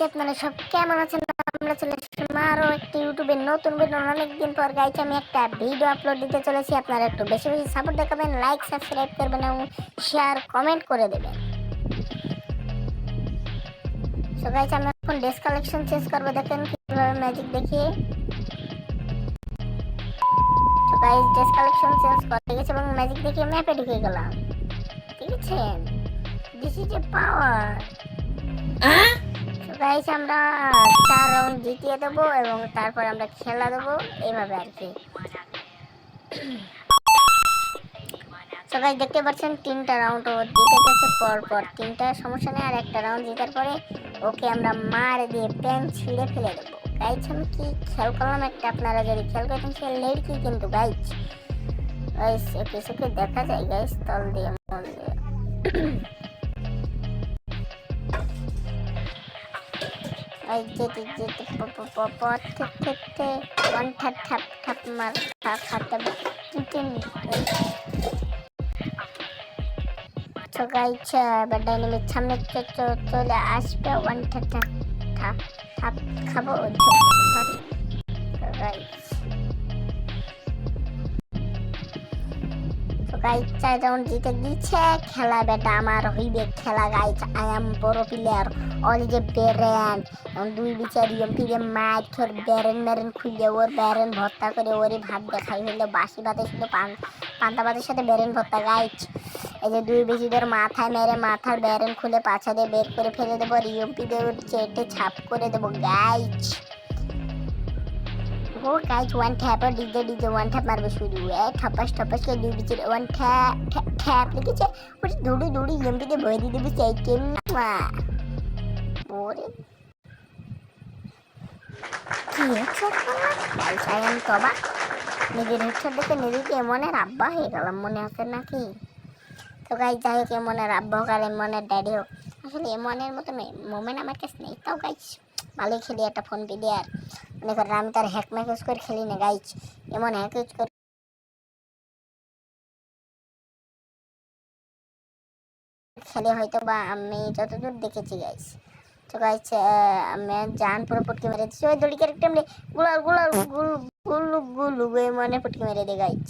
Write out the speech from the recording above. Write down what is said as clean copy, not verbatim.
আপনারা সব কেমন আছেন? আমরা চলে এসেছি আরো একটা ইউটিউবে নতুন ভিডিও। অনেকদিন পর গাইজ আমি একটা ভিডিও আপলোড দিতে চলেছি। আপনারা একটু বেশি বেশি সাপোর্ট দেখাবেন, লাইক সাবস্ক্রাইব করবেন এবং শেয়ার কমেন্ট করে দেবেন। সো গাইজ আমি এখন ড্রেস কালেকশন চেঞ্জ করবো, দেখেন কিভাবে ম্যাজিক দেখিয়ে। তো গাইজ ড্রেস কালেকশন চেঞ্জ করে গেছে এবং ম্যাজিক দেখিয়ে ম্যাপে ঢুকে গেলাম। ঠিক আছে, this is a power. Guys আমরা 4 রাউন্ড জিতিয়ে দেবো এবং তারপর আমরা খেলা দেবো এইভাবে আর কি। তো গাইস দেখতে পাচ্ছেন 3টা রাউন্ড ও জিতে গেছে পর তিনটা, সমস্যা নেই। আর একটা রাউন্ড জেতার পরে ওকে আমরা মার দিয়ে প্যান ছিঁড়ে ফেলে দেবো। গাইস আমি কি খেল করলাম একটা, আপনারা যদি খেল করতেন সে লেডকি কিন্তু গাইস কিছুকে দেখা যায় গাইস তল দিয়ে মন দিয়ে। ডাইনামিক সামনে চলে আসবে, ওয়ান খাবো। গাইজ 4 রাউন্ড জিতে দিচ্ছে। খেলা বেটা আমার হইবে খেলা গাইজ। আই এম বড় প্লেয়ার। অল যে বেরেন দুই বিচারি এমপিরে মার তোর বেরেন খুলে ওর বেরেন ভর্তা করে ওরে ভাত দেখাই হইলো বাসি ভাতের সাথে পান্তা ভাতের সাথে বেরেন ভর্তা গাইজ। এই যে দুই বেশিদের মাথায় মেরে মাথার বেরেন খুলে পাছা দিয়ে বের করে ফেলে দেবো, রিএমপি দিয়ে চেটে ছাপ করে দেবো গাইজ। ও গাইজ ওয়ান ট্যাপ আর ডিজে ওয়ান ট্যাপ মারবে শুরু। ঠপাস কে দুই বিচের ওয়ান ট্যাপ লিখেছে। ওটা দৌড়ি এমপিতে ভয় দিয়ে দেবে সেই টেম না। ওরে কি হেডশট করলাম গাইজ, আই এম তবা। নিজের হেডশট দেখে নিজেকে এমনের আব্বা হয়ে গেলাম মনে আছে নাকি? তো গাইজ যাই হোক, এমনের আব্বা হোক আর এমনের ড্যাডি হোক, আসলে এমনের মতো মোমেন্ট আমার কাছে নেই। তাও গাইজ ভালোই খেলি একটা ফোন প্লেয়ার মনে করেন। আমি তার হ্যাক ম্যাক ইউজ করে খেলি না গাইজ, এমন হ্যাক ইউজ করে খেলে হয়তো বা আমি যতদূর দেখেছি গাইজ। তো গাইজ আমি জান পুরো পুটকে মেরে দিচ্ছি। ওই দড়ি ক্যারেক্টার গুলার গুলু গুলু গুলু মনে পুটকে মেরে দে গাইজ।